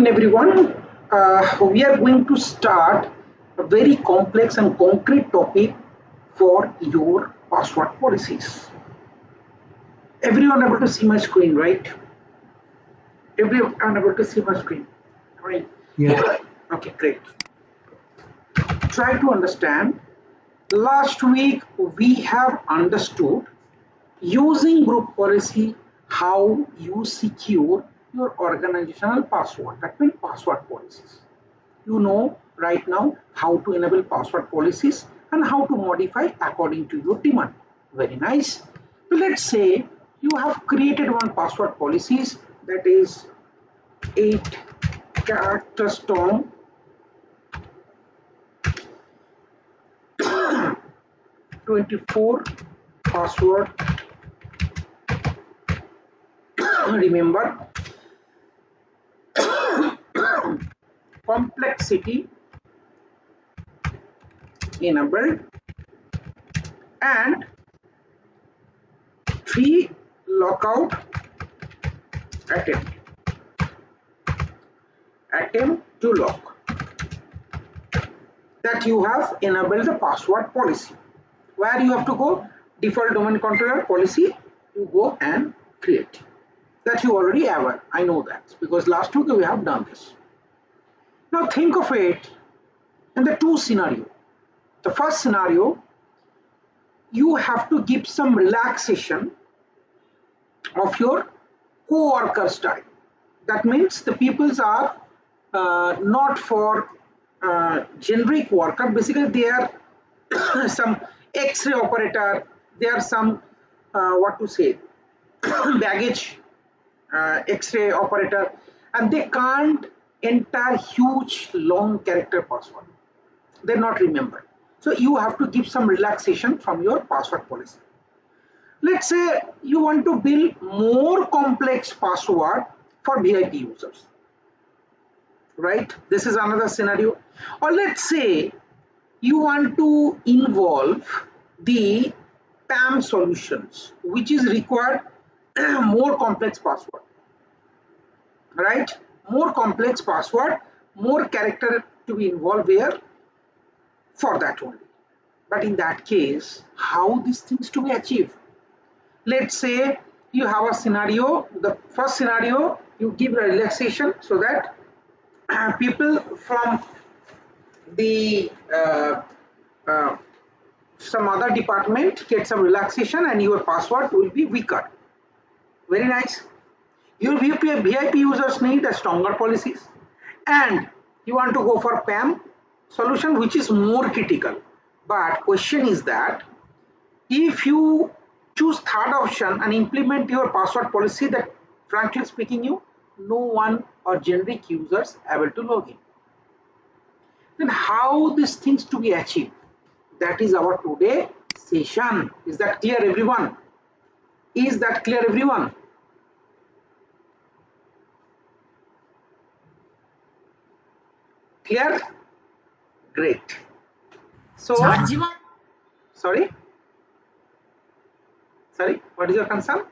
afternoon, everyone. We are going to start a very complex and concrete topic for your password policies. Everyone able to see my screen, right? Everyone able to see my screen, right? Yeah. Okay, great. Try to understand. Last week we have understood using group policy how you secure your organizational password. That means password policies. You know right now how to enable password policies and how to modify according to your demand. Very nice. So let's say you have created one password policies that is 8 characters strong, 24 password. Remember, complexity enabled and 3 lockout attempt to lock, that you have enabled the password policy. Where you have to go, default domain controller policy, you go and create. That you already have. I know that because last week we have done this. Now think of it in the two scenario. The first scenario, you have to give some relaxation of your co-workers time. That means the peoples are not for generic worker. Basically, they are some X-ray operator. They are some what to say baggage X-ray operator, and they can't enter huge long character password. They're not remembered. So you have to give some relaxation from your password policy. Let's say you want to build more complex password for VIP users, right? This is another scenario. Or let's say you want to involve the PAM solutions, which is required more complex password, right? More complex password, more character to be involved here for that only. But in that case, how these things to be achieved? Let's say you have a scenario. The first scenario, you give a relaxation so that people from the some other department get some relaxation and your password will be weaker. Very nice. Your VIP users need a stronger policies, and you want to go for PAM solution, which is more critical. But question is that if you choose third option and implement your password policy, that frankly speaking, you no one or generic users able to log in. Then how these things to be achieved? That is our today session. Is that clear, everyone? Is that clear, everyone? Clear? Great. So, sorry, what is your concern?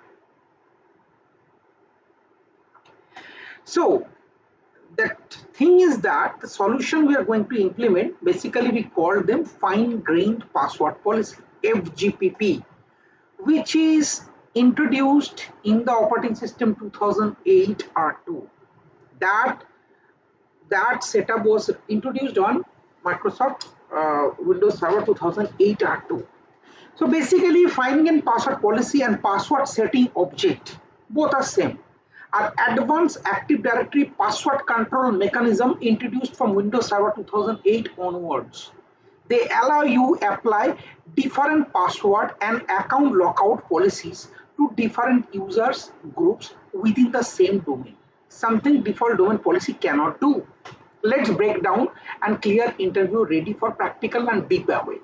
So, that thing is that the solution we are going to implement, basically we call them fine-grained password policy, FGPP, which is introduced in the operating system 2008 R2. That setup was introduced on Microsoft Windows Server 2008 R2. So basically, fine-grained password policy and password setting object, both are same, are advanced Active Directory password control mechanism introduced from Windows Server 2008 onwards. They allow you apply different password and account lockout policies to different users groups within the same domain. Something default domain policy cannot do. Let's break down and clear interview ready for practical and deep away.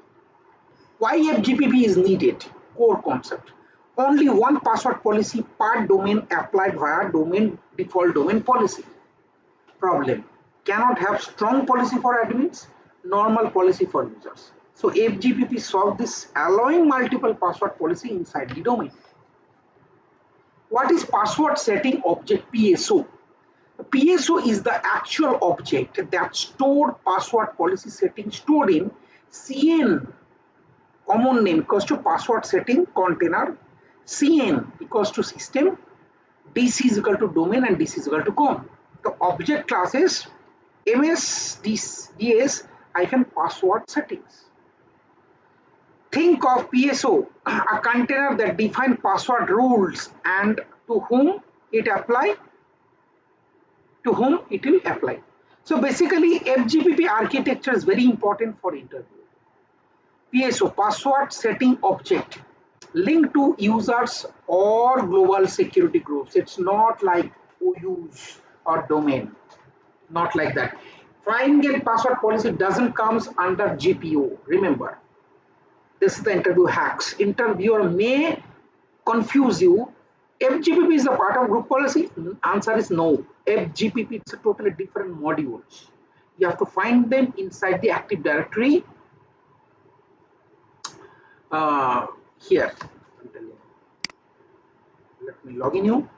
Why FGPP is needed? Core concept. Only one password policy per domain applied via domain default domain policy. Problem. Cannot have strong policy for admins, normal policy for users. So FGPP solve this, allowing multiple password policy inside the domain. What is password setting object, PSO? PSO is the actual object that stored password policy setting stored in CN, common name equals to password setting container, CN equals to system, DC is equal to domain, and DC is equal to com. The object class is msds password settings. Think of PSO, a container that defines password rules and to whom it will apply. So basically FGPP architecture is very important for interview. PSO, password setting object, linked to users or global security groups. It's not like OUs or domain, not like that. Fine grained password policy doesn't comes under GPO. Remember, this is the interview hacks. Interviewer may confuse you. FGPP is a part of group policy. Answer is no. FGPP is a totally different modules. You have to find them inside the Active Directory. Here, let me log in you.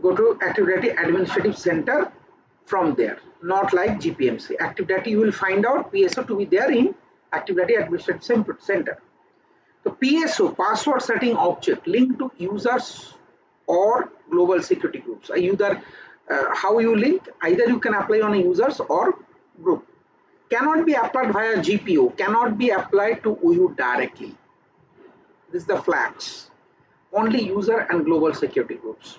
Go to Active Directory Administrative Center from there, not like GPMC. Active Directory, you will find out PSO to be there in Active Directory Administrative Center. The PSO, password setting object, linked to users or global security groups. Either how you link, either you can apply on a users or group. Cannot be applied via GPO, cannot be applied to OU directly. This is the flags. Only user and global security groups.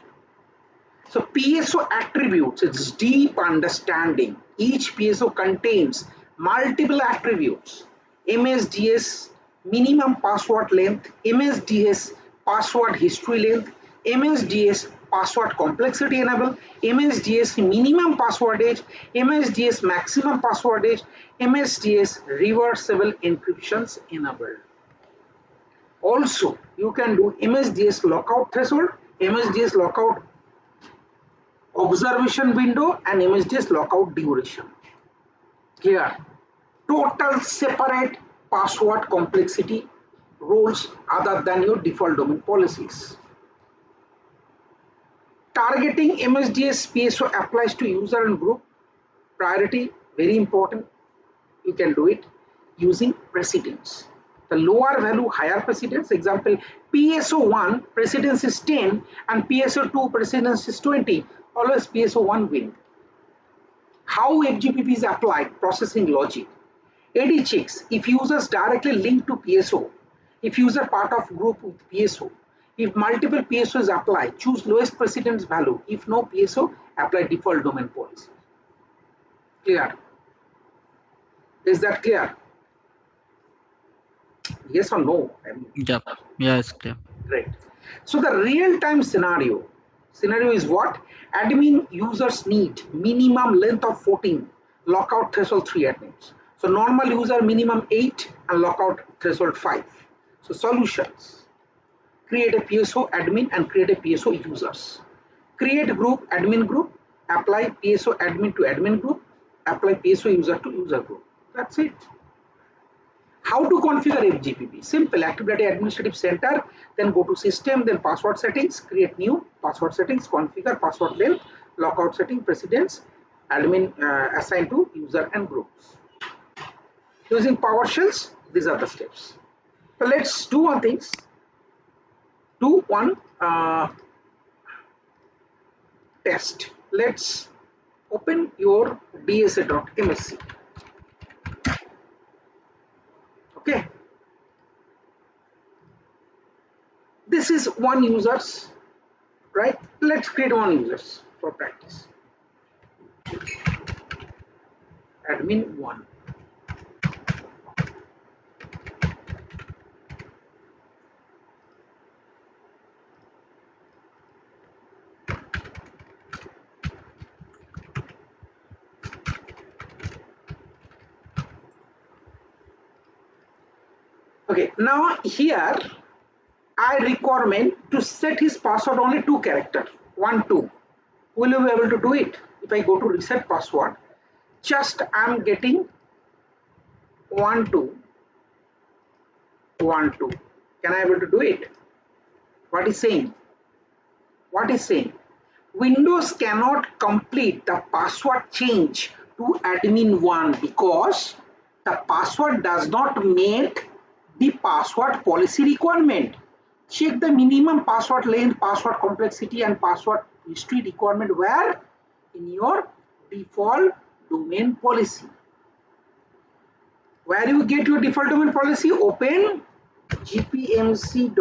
So PSO attributes, it's deep understanding. Each PSO contains multiple attributes. MSDS minimum password length, MSDS password history length, MSDS password complexity enable, MSDS minimum password age, MSDS maximum password age, MSDS reversible encryptions enabled. Also, you can do MSDS lockout threshold, MSDS lockout observation window, and MSDS lockout duration. Clear? Total separate password complexity rules other than your default domain policies. Targeting MSDS PSO applies to user and group. Priority, very important. You can do it using precedence. The lower value, higher precedence. Example, PSO1 precedence is 10 and PSO2 precedence is 20. Always PSO1 win. How FGPP is applied? Processing logic. AD checks if users directly link to PSO, if user part of group with PSO, if multiple PSOs apply, choose lowest precedence value. If no PSO, apply default domain policy. Clear? Is that clear? Yes or no? Yep. Yeah, it's clear. Great. So the real-time scenario is what? Admin users need minimum length of 14, lockout threshold 3 admins. So normal user minimum 8 and lockout threshold 5. So solutions: create a PSO admin and create a PSO users. Create group, admin group, apply PSO admin to admin group, apply PSO user to user group. That's it. How to configure FGPP? Simple. Active Directory Administrative Center, then go to System, then Password Settings, create new password settings, configure password length, lockout setting, precedence, admin assigned to user and groups. Using PowerShells, these are the steps. So let's do one thing. Do one test. Let's open your dsa.msc. Okay. This is one users, right? Let's create one users for practice. Admin 1. Okay, now here I requirement to set his password only 2 characters, 1, 2. Will you be able to do it? if I go to reset password, just I'm getting 1212. Can I able to do it? What is saying? What is saying? Windows cannot complete the password change to admin1 because the password does not meet the password policy requirement. Check the minimum password length, password complexity, and password history requirement where in your default domain policy. Where you get your default domain policy, open gpmc.msc.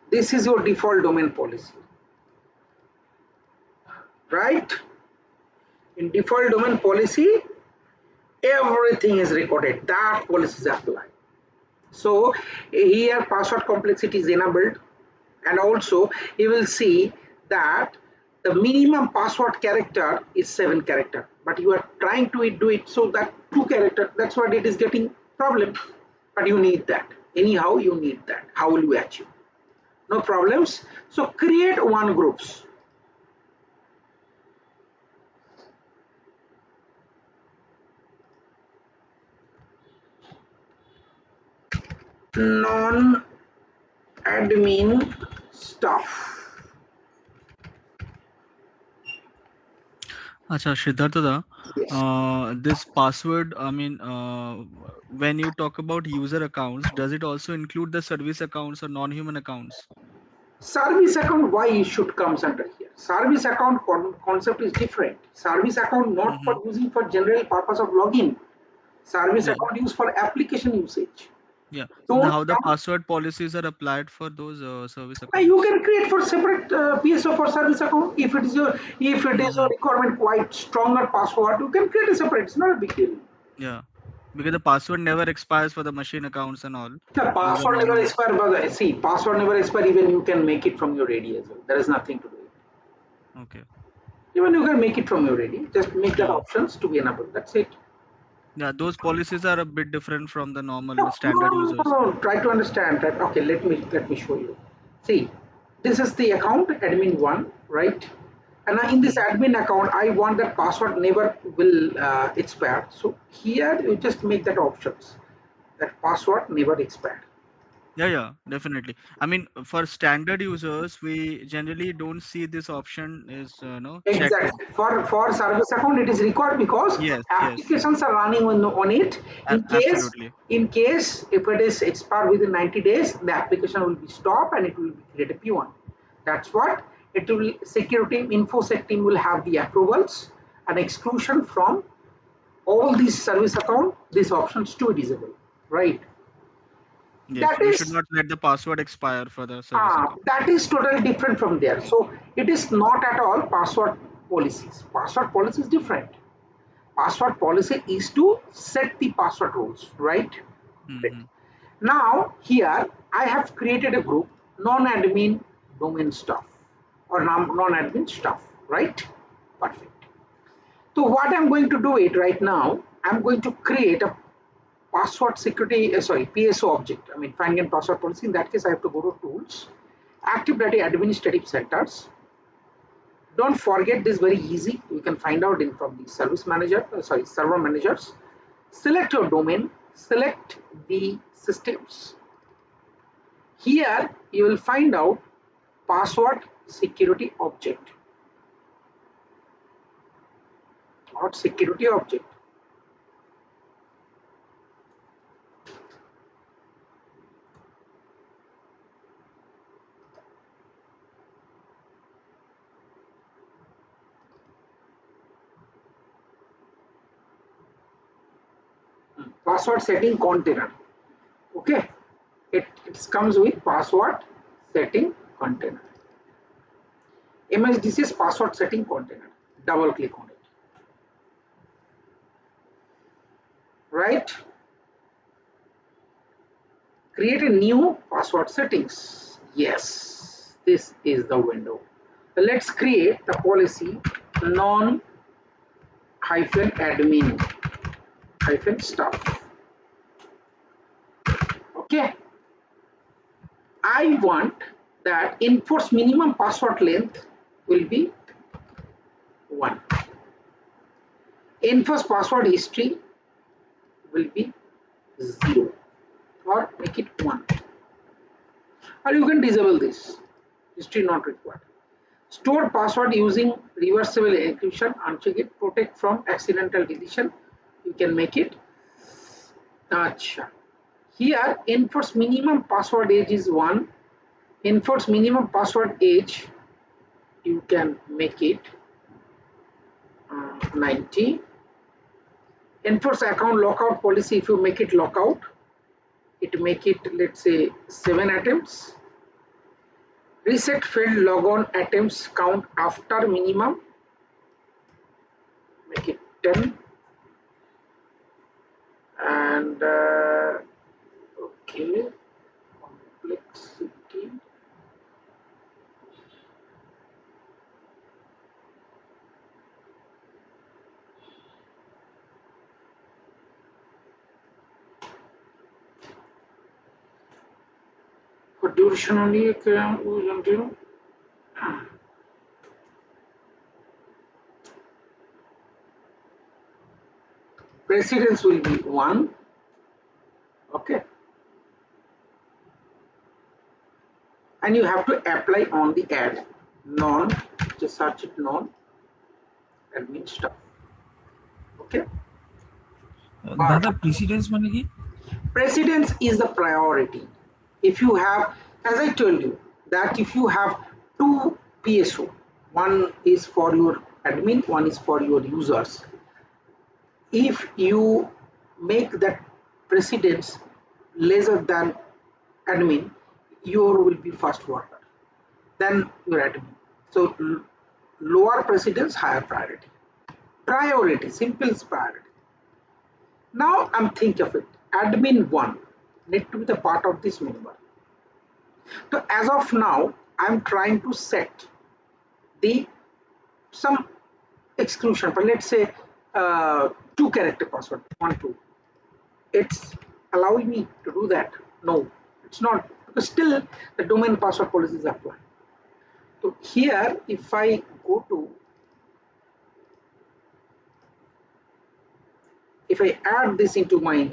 This is your default domain policy, right? In default domain policy, everything is recorded. That policy is applied. So here password complexity is enabled, and also you will see that the minimum password character is 7 character, but you are trying to do it so that 2 character. That's what it is getting problem. But you need that. Anyhow, you need that. How will you achieve? No problems. So create one groups. Non-admin stuff. Acha, Siddhartha, Yes. this password, I mean, when you talk about user accounts, does it also include the service accounts or non-human accounts? Service account, why it should comes under here? Service account concept is different. Service account not Mm-hmm. for using for general purpose of login. Service Yeah, account used for application usage. yeah. Then Don't how the come. password policies are applied for those service You accounts? can create for separate PSO for service account. If it is your Mm-hmm. requirement quite stronger password, you can create a separate. It's not a big deal. Yeah, because the password never expires for the machine accounts and all. The Those are password never normal. expire, but see, password never expire. Even you can make it from your AD as well. There is nothing to do. Okay. Even you can make it from your AD. Just make that Yeah. options to be enabled. That's it. Yeah, those policies are a bit different from the normal No, no, standard no, users. no, no. Try to understand that. Okay, let me show you. See, this is the account admin one, right? And now in this Hmm. admin account, I want that password never will expire. So here you just make that options that password never expire. Yeah, yeah, definitely. I mean, for standard users, we generally don't see this option is no checked. Exactly. For service account, it is required because Yes, yes, applications are running on it. absolutely. In case if it is expired within 90 days, the application will be stopped and it will be create a P1. That's what it will. Security infosec team will have the approvals and exclusion from all these service account. These options to disable. Right. Yes, That we should is not let the password expire for the service account. that is totally different from there. So it is not at all password policies. Password policy is different. Password policy is to set the password rules, right? Great. Hmm. Now here I have created a group non-admin domain stuff or non-admin stuff, right? Perfect. So what I'm going to do it right now, I'm going to create a password security, sorry, PSO object. I mean, find and password policy. In that case, I have to go to tools, active directory administrative centers. Don't forget this, very easy. You can find out in from the service manager, sorry, server managers. Select your domain, select the systems. Here you will find out password security object or security object. Password setting container. Okay, it comes with password setting container. MSDC is password setting container. Double click on it. Right? Create a new password settings. Yes, this is the window. Let's create the policy non-admin. hyphen staff. Okay, I want that enforce minimum password length will be 1. Enforce password history will be 0 or make it 1. Or you can disable this. History not required. Store password using reversible encryption, uncheck it. Protect from accidental deletion, you can make it. Achha. Here enforce minimum password age is 1. Enforce minimum password age, you can make it 90. Enforce account lockout policy, if you make it lockout, it make it, let's say, 7 attempts. Reset failed logon attempts count after minimum, make it 10. And okay, complexity, for duration only, precedence will be 1. Okay, and you have to apply on the ad non, just search it non admin stuff. Okay, Dada, precedence মানে কি? Precedence is the priority. If you have, as I told you, that if you have 2 PSO, one is for your admin, one is for your users. If you make that precedence lesser than admin, your will be fast worker than your admin. So lower precedence, higher priority. Priority, simple priority. Now I'm thinking of it. Admin 1 need to be the part of this member. So as of now, I'm trying to set the some exclusion, but let's say 2-character password, 1, 2. It's allowing me to do that? No, it's not, because still the domain password policies apply. So here, if I go to, if I add this into my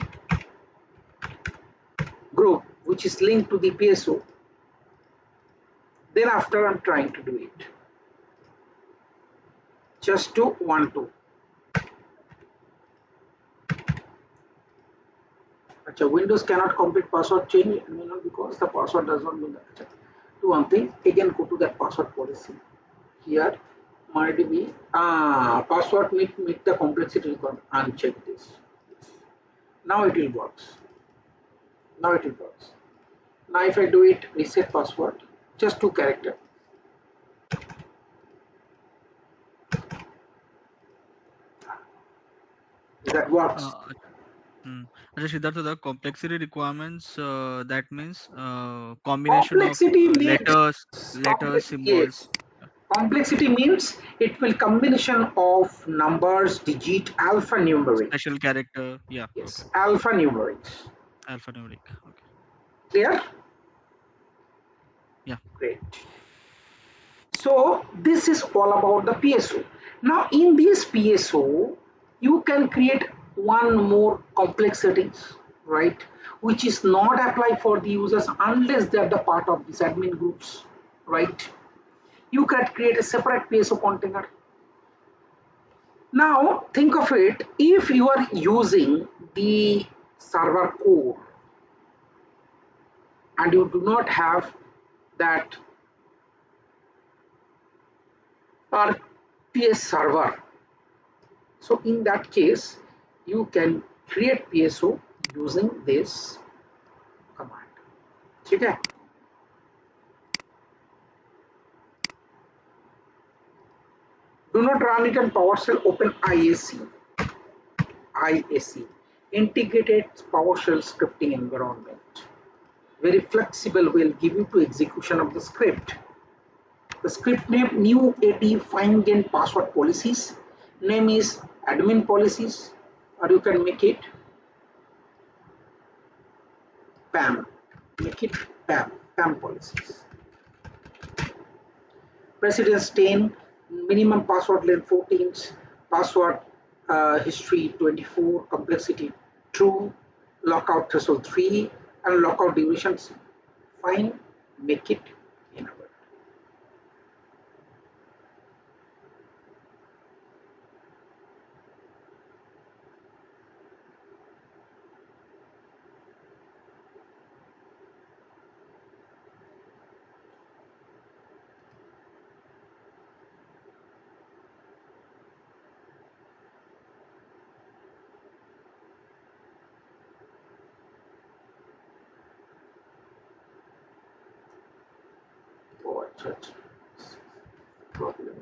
group, which is linked to the PSO, then after I'm trying to do it, just to 1, 2. Windows cannot complete password change because the password does not mean that. Do one thing, again go to that password policy. Here might be password meet the complexity requirement. Uncheck this. Now it will work. Now it will work. Now if I do it, reset password, just 2 characters. That works. Siddhartha, the complexity requirements, that means combination Complexity of means letters, symbols. yes. Complexity means it will combination of numbers, digit, alphanumeric. Special character, yeah. Yes, Okay. alphanumerics. Alphanumeric. Okay. Clear? Yeah. Great. So this is all about the PSO. Now in this PSO, you can create one more complex settings, right? Which is not applied for the users unless they are the part of these admin groups, right? You can create a separate PSO container. Now think of it, if you are using the server core and you do not have that RPS server, so in that case you can create PSO using this command. Okay? Do not run it on PowerShell, open IAC, integrated PowerShell scripting environment. Very flexible, will give you to execution of the script. The script name new AD find and password policies. Name is admin policies. or you can make it PAM. Make it PAM. PAM policies. Precedence 10, minimum password length 14, password history 24, complexity true, lockout threshold 3, and lockout durations fine. Make it enabled. Oh, such problem.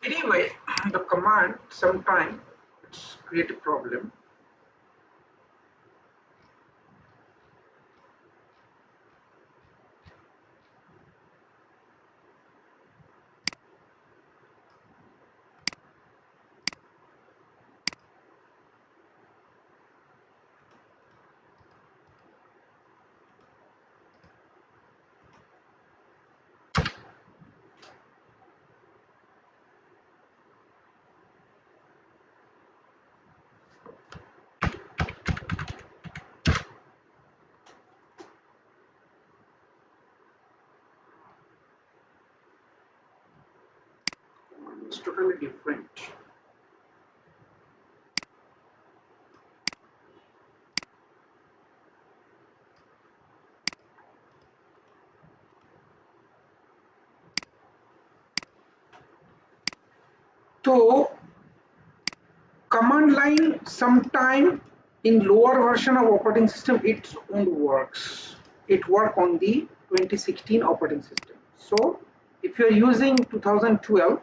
Anyway, the command sometimes it's create a problem. It's totally different. So command line sometime in lower version of operating system it won't works. It work on the 2016 operating system. So if you're using 2012,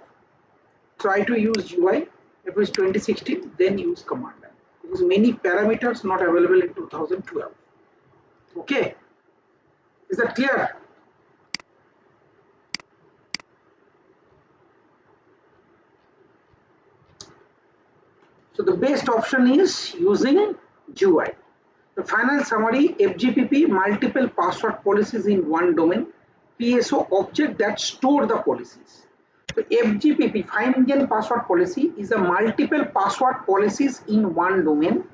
try to use UI. If it's 2016, then use command line because many parameters not available in 2012. Okay, is that clear? So the best option is using GUI. The final summary, FGPP, multiple password policies in one domain, PSO object that store the policies. So FGPP, fine engine password policy, is a multiple password policies in one domain.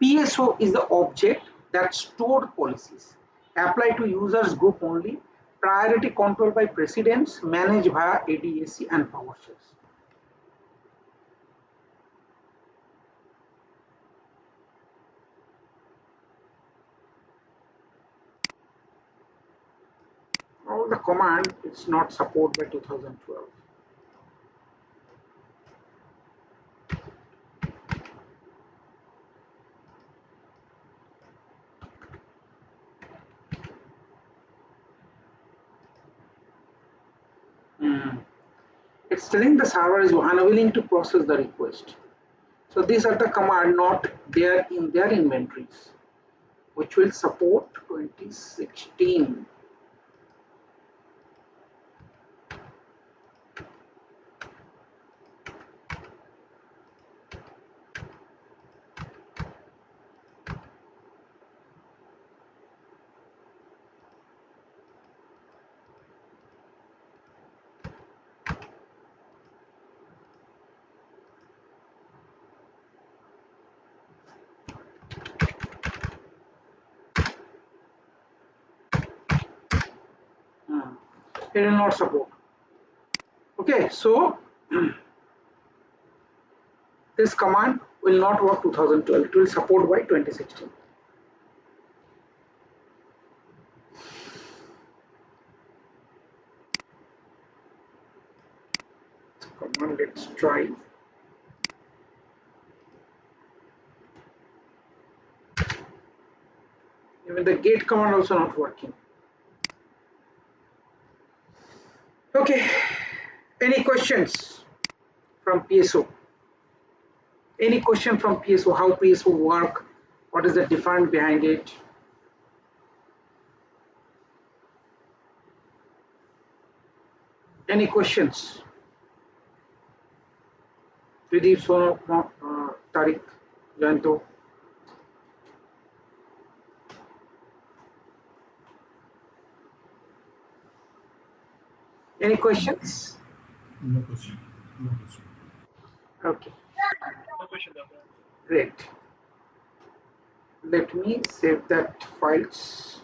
PSO is the object that stored policies. Apply to users group only. Priority control by precedence, managed via ADAC and PowerShells. All the command it's not supported by 2012. It's telling the server is unwilling to process the request. So these are the command not there in their inventories, which will support 2016. It will not support. Okay, so this command will not work 2012. It will support by 2016. Command, let's try. Even the gate command also not working. Okay, any questions from PSO? Any question from PSO? How PSO work? What is the difference behind it? Any questions? Pradeep, Sono, Tariq, Janto. Any questions? No question. No question. Okay. Great. Let me save that files.